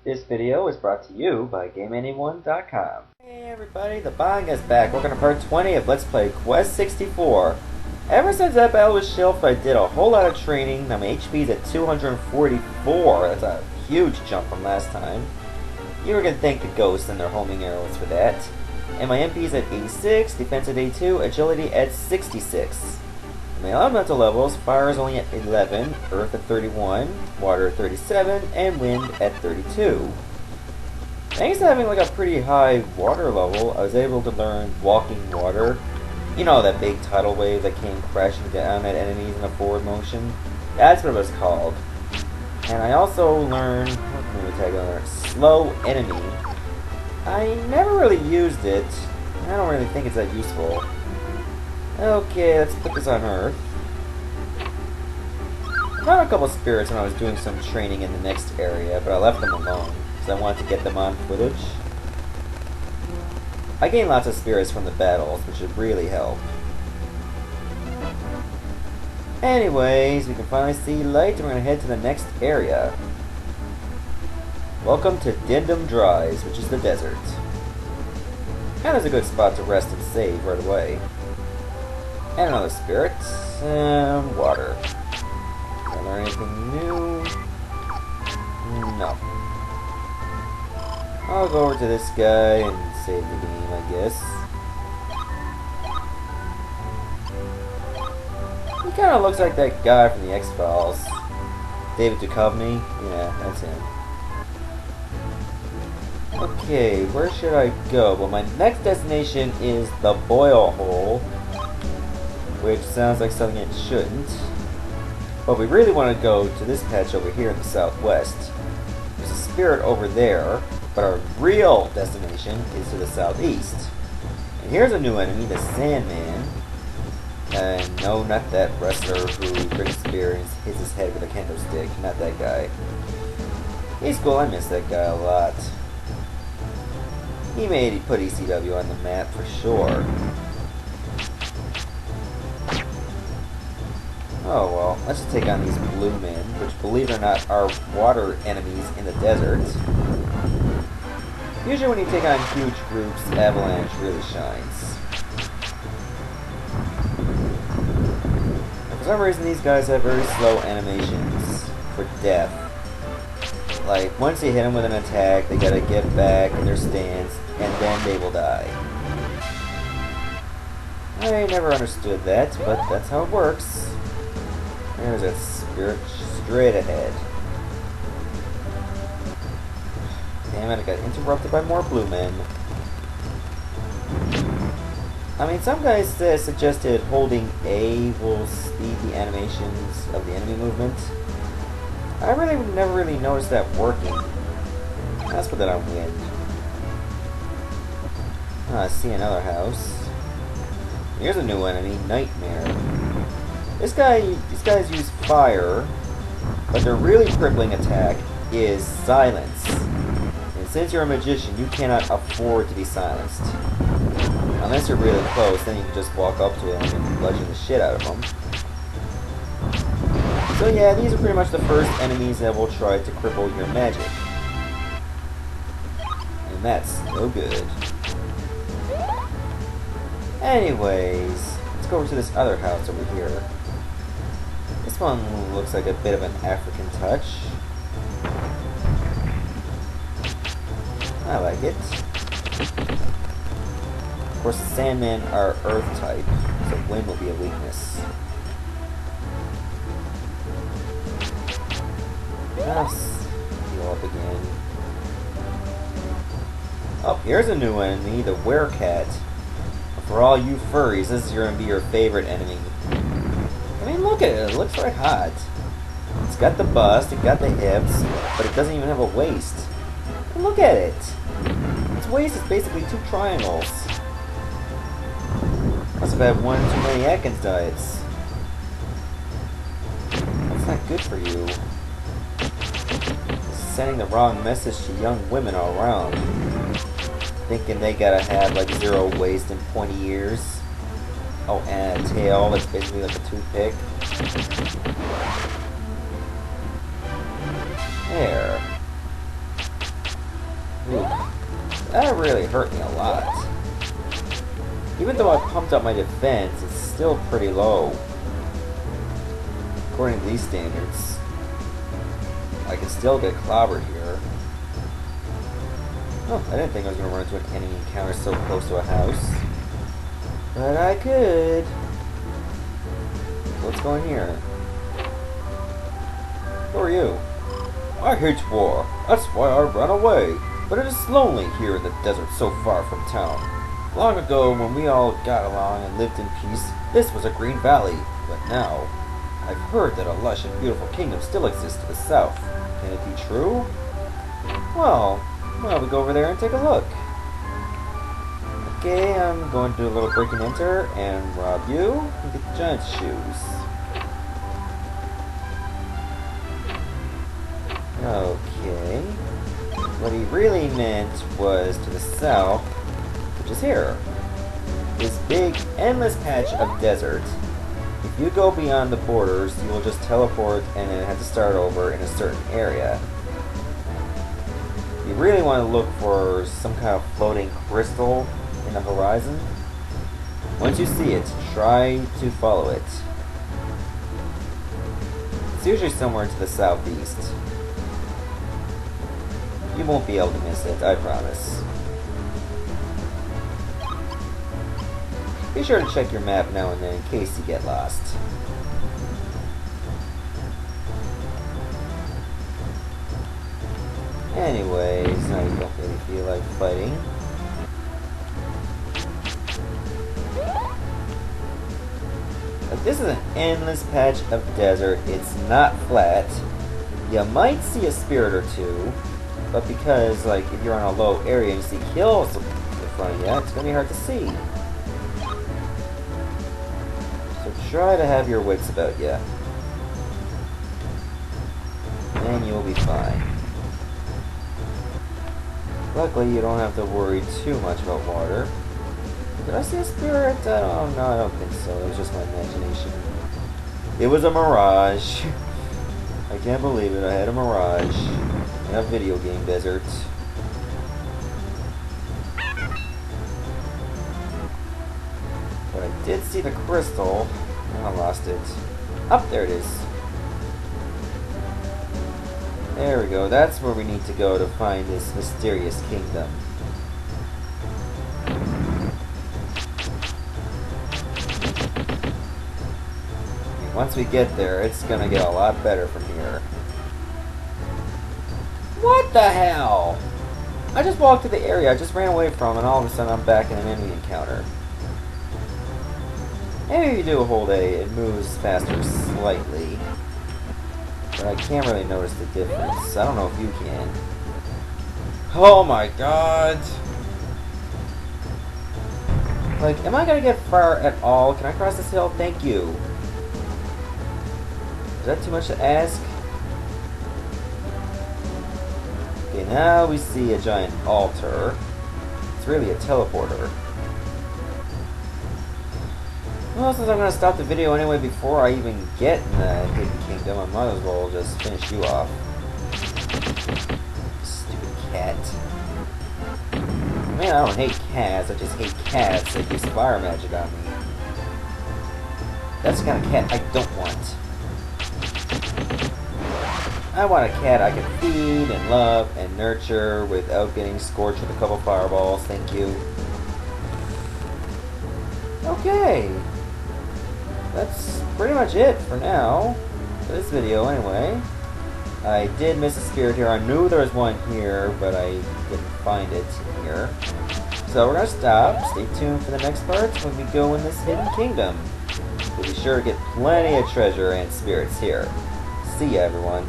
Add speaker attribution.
Speaker 1: This video is brought to you by GameAnyone.com. Hey everybody, the Bang is back. We're on part 20 of Let's Play Quest 64. Ever since that battle was shelved, I did a whole lot of training. Now my HP is at 244. That's a huge jump from last time. You were going to thank the ghosts and their homing arrows for that. And my MP is at 86, defense at 82, agility at 66. My elemental levels, fire is only at 11, earth at 31, water at 37, and wind at 32. Thanks to having like a pretty high water level, I was able to learn walking water. You know, that big tidal wave that came crashing down at enemies in a forward motion? That's what it was called. And I also learned, what move tag I learned? Slow enemy. I never really used it. I don't really think it's that useful. Okay, let's put this on Earth. I found a couple spirits when I was doing some training in the next area, but I left them alone, because I wanted to get them on footage. I gained lots of spirits from the battles, which would really help. Anyways, we can finally see light, and we're going to head to the next area. Welcome to Dindom Dries, which is the desert. And it's a good spot to rest and save right away. And another spirit, and water. Did I learn anything new? No. I'll go over to this guy and save the game, I guess. He kind of looks like that guy from the X-Files. David Duchovny? Yeah, that's him. Okay, where should I go? Well, my next destination is the Boil Hole, which sounds like something it shouldn't. But we really want to go to this patch over here in the southwest. There's a spirit over there, but our real destination is to the southeast. And here's a new enemy, the Sandman. And no, not that wrestler who drinks beer and hits his head with a kendo stick. Not that guy. He's cool, I miss that guy a lot. He put ECW on the map for sure. Oh well, let's just take on these blue men, which believe it or not are water enemies in the desert. Usually when you take on huge groups, Avalanche really shines. And for some reason these guys have very slow animations for death. Like, once you hit them with an attack, they gotta get back in their stance, and then they will die. I never understood that, but that's how it works. There's that spirit straight ahead. Damn it, I got interrupted by more blue men. I mean, some guys suggested holding A will speed the animations of the enemy movement. I never really noticed that working. Let's put that on wind. I see another house. Here's a new enemy, Nightmare. These guys use fire, but their really crippling attack is silence. And since you're a magician, you cannot afford to be silenced. Unless you're really close, then you can just walk up to them and bludgeon the shit out of them. So yeah, these are pretty much the first enemies that will try to cripple your magic. And that's no good. Anyways, let's go over to this other house over here. This one looks like a bit of an African touch. I like it. Of course, the Sandmen are Earth type, so wind will be a weakness. Let's heal up again. Oh, here's a new enemy, the Werecat. For all you furries, this is going to be your favorite enemy. I mean, look at it. It looks right hot. It's got the bust, it got the hips, but it doesn't even have a waist. And look at it. Its waist is basically two triangles. Must have had one too many Atkins diets. That's not good for you. Sending the wrong message to young women all around. Thinking they gotta have like zero waist and pointy ears. Oh, and a tail that's basically like a toothpick. There. Ooh, that really hurt me a lot. Even though I pumped up my defense, it's still pretty low. According to these standards, I can still get clobbered here. Oh, I didn't think I was going to run into an enemy encounter so close to a house. But I could. So let's go in here. Who are you? I hate war. That's why I ran away. But it is lonely here in the desert so far from town. Long ago, when we all got along and lived in peace, this was a green valley. But now, I've heard that a lush and beautiful kingdom still exists to the south. Can it be true? Well, why don't we go over there and take a look? Okay, I'm going to do a little break and enter and rob you and get the giant's shoes. Okay. What he really meant was to the south, which is here. This big, endless patch of desert. If you go beyond the borders, you will just teleport and then have to start over in a certain area. You really want to look for some kind of floating crystal in the horizon. Once you see it, try to follow it. It's usually somewhere to the southeast. You won't be able to miss it, I promise. Be sure to check your map now and then in case you get lost. Anyways, now you don't really feel like fighting. But this is an endless patch of desert. It's not flat. You might see a spirit or two, but because, like, if you're on a low area and you see hills in front of you, it's going to be hard to see. So try to have your wits about you. And you'll be fine. Luckily, you don't have to worry too much about water. Did I see a spirit? No, I don't think so. It was just my imagination. It was a mirage. I can't believe it. I had a mirage in a video game desert. But I did see the crystal. I lost it. Up there it is. There we go. That's where we need to go to find this mysterious kingdom. Once we get there, it's gonna get a lot better from here. What the hell? I just walked to the area I just ran away from, and all of a sudden I'm back in an enemy encounter. Maybe if you do a hold A, it moves faster slightly. But I can't really notice the difference. I don't know if you can. Oh my god! Like, am I gonna get far at all? Can I cross this hill? Thank you. Is that too much to ask? Okay, now we see a giant altar. It's really a teleporter. Well, since I'm going to stop the video anyway before I even get in the Hidden Kingdom, I might as well just finish you off. Stupid cat. Man, I don't hate cats, I just hate cats that use fire magic on me. That's the kind of cat I don't want. I want a cat I can feed and love and nurture without getting scorched with a couple fireballs, thank you. Okay. That's pretty much it for now. For this video, anyway. I did miss a spirit here. I knew there was one here, but I didn't find it here. So we're going to stop. Stay tuned for the next part when we go in this Hidden Kingdom. We'll be sure to get plenty of treasure and spirits here. See ya, everyone.